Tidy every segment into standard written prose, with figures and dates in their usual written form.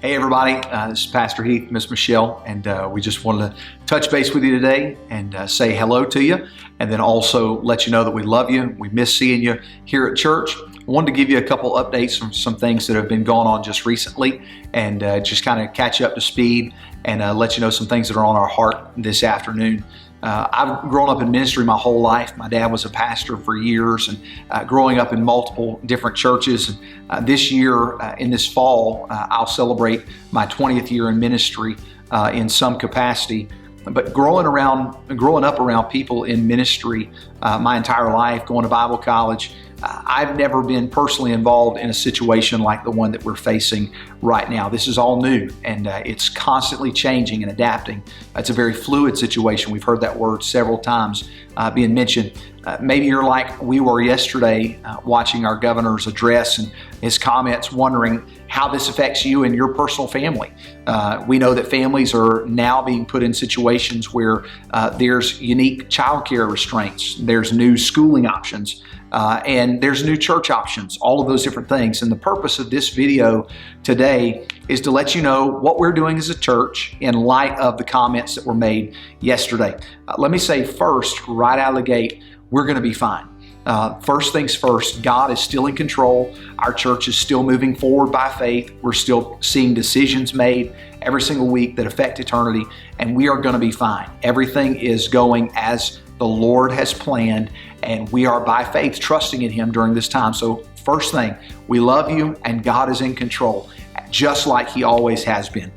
Hey everybody, this is Pastor Heath, Miss Michelle, and we just wanted to touch base with you today and say hello to you, and then also let you know that we love you. We miss seeing you here at church. I wanted to give you a couple updates from some things that have been going on just recently, and just kind of catch you up to speed and let you know some things that are on our heart this afternoon. I've grown up in ministry my whole life. My dad was a pastor for years, and growing up in multiple different churches. And this year, in this fall, I'll celebrate my 20th year in ministry in some capacity. But growing up around people in ministry my entire life, going to Bible college, I've never been personally involved in a situation like the one that we're facing right now. This is all new, and it's constantly changing and adapting. It's a very fluid situation. We've heard that word several times being mentioned. Maybe you're like we were yesterday watching our governor's address and his comments, wondering how this affects you and your personal family. We know that families are now being put in situations where there's unique childcare restraints, there's new schooling options, and there's new church options, all of those different things. And the purpose of this video today is to let you know what we're doing as a church in light of the comments that were made yesterday. Let me say first, right out of the gate, we're going to be fine. First things first, God is still in control. Our church is still moving forward by faith. We're still seeing decisions made every single week that affect eternity, and we are going to be fine. Everything is going as the Lord has planned, and we are by faith trusting in Him during this time. So first thing, we love you, and God is in control, just like He always has been.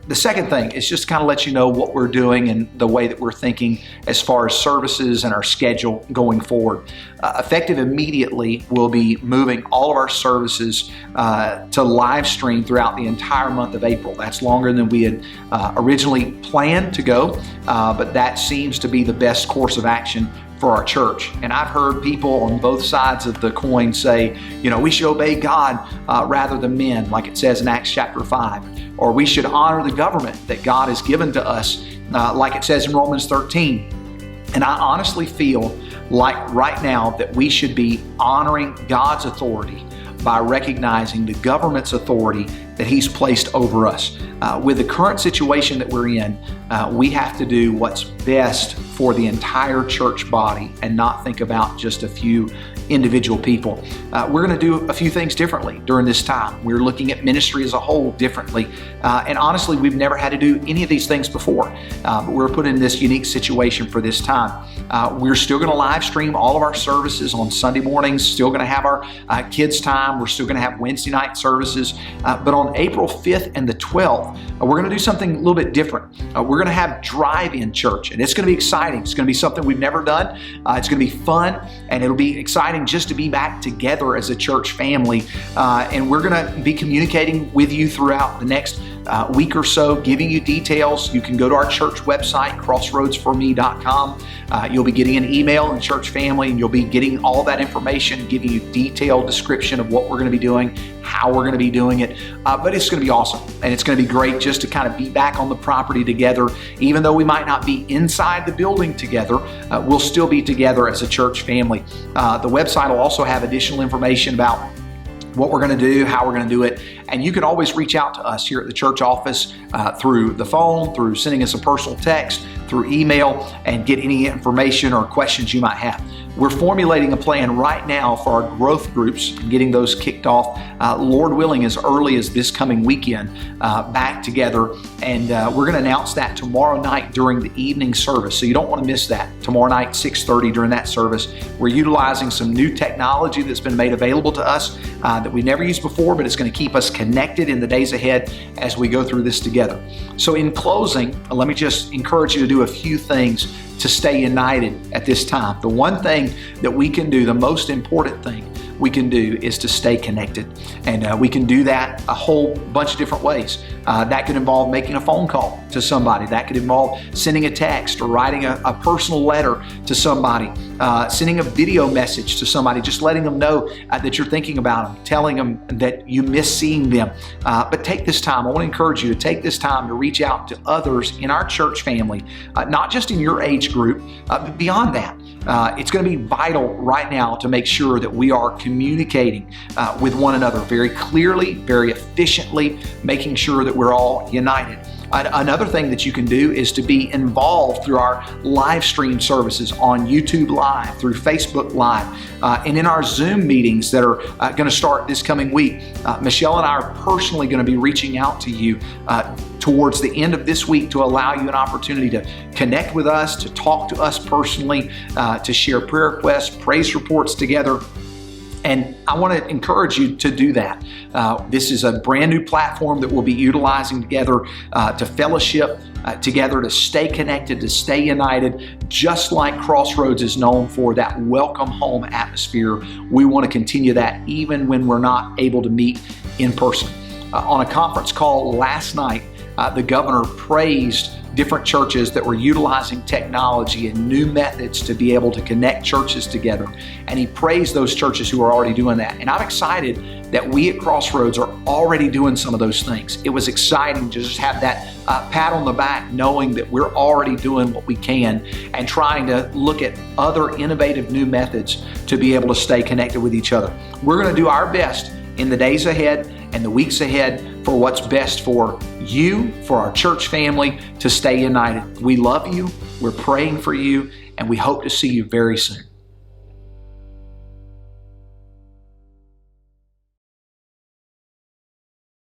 The second thing is just kind of let you know what we're doing and the way that we're thinking as far as services and our schedule going forward. Effective immediately, we'll be moving all of our services to live stream throughout the entire month of April. That's longer than we had originally planned to go, but that seems to be the best course of action for our church. And I've heard people on both sides of the coin say, we should obey God rather than men, like it says in Acts chapter 5. Or we should honor the government that God has given to us, like it says in Romans 13. And I honestly feel like right now that we should be honoring God's authority by recognizing the government's authority that He's placed over us. With the current situation that we're in, we have to do what's best for the entire church body and not think about just a few individual people. We're going to do a few things differently during this time. We're looking at ministry as a whole differently. And honestly, we've never had to do any of these things before. But we're put in this unique situation for this time. We're still going to live stream all of our services on Sunday mornings, still going to have our kids' time. We're still going to have Wednesday night services. But on April 5th and the 12th, we're going to do something a little bit different. We're going to have drive-in church, and it's going to be exciting. It's going to be something we've never done. It's going to be fun, and it'll be exciting just to be back together as a church family. And we're going to be communicating with you throughout the next week or so, giving you details. You can go to our church website, crossroadsforme.com. You'll be getting an email in church family, and you'll be getting all that information, giving you detailed description of what we're going to be doing, how we're going to be doing it. But it's going to be awesome, and it's going to be great just to kind of be back on the property together. Even though we might not be inside the building together, we'll still be together as a church family. The website will also have additional information about what we're going to do, how we're going to do it. And you can always reach out to us here at the church office through the phone, through sending us a personal text, through email, and get any information or questions you might have. We're formulating a plan right now for our growth groups, getting those kicked off, Lord willing, as early as this coming weekend, back together. And we're going to announce that tomorrow night during the evening service. So you don't want to miss that. Tomorrow night, 6:30 during that service. We're utilizing some new technology that's been made available to us that we never used before, but it's going to keep us connected in the days ahead as we go through this together. So in closing, let me just encourage you to do a few things to stay united at this time. The one thing that we can do, the most important thing we can do, is to stay connected. And we can do that a whole bunch of different ways. That could involve making a phone call to somebody. That could involve sending a text or writing a personal letter to somebody, sending a video message to somebody, just letting them know that you're thinking about them, telling them that you miss seeing them. But take this time. I want to encourage you to take this time to reach out to others in our church family, not just in your age group, but beyond that. It's going to be vital right now to make sure that we are communicating with one another very clearly, very efficiently, making sure that we're all united. Another thing that you can do is to be involved through our live stream services on YouTube Live, through Facebook Live, and in our Zoom meetings that are going to start this coming week. Michelle and I are personally going to be reaching out to you towards the end of this week to allow you an opportunity to connect with us, to talk to us personally, to share prayer requests, praise reports together. And I want to encourage you to do that. This is a brand new platform that we'll be utilizing together to fellowship together, to stay connected, to stay united, just like Crossroads is known for, that welcome home atmosphere. We want to continue that even when we're not able to meet in person. On a conference call last night, the governor praised different churches that were utilizing technology and new methods to be able to connect churches together. And he praised those churches who are already doing that. And I'm excited that we at Crossroads are already doing some of those things. It was exciting to just have that pat on the back, knowing that we're already doing what we can and trying to look at other innovative new methods to be able to stay connected with each other. We're going to do our best in the days ahead and the weeks ahead for what's best for you, for our church family, to stay united. We love you, we're praying for you, and we hope to see you very soon.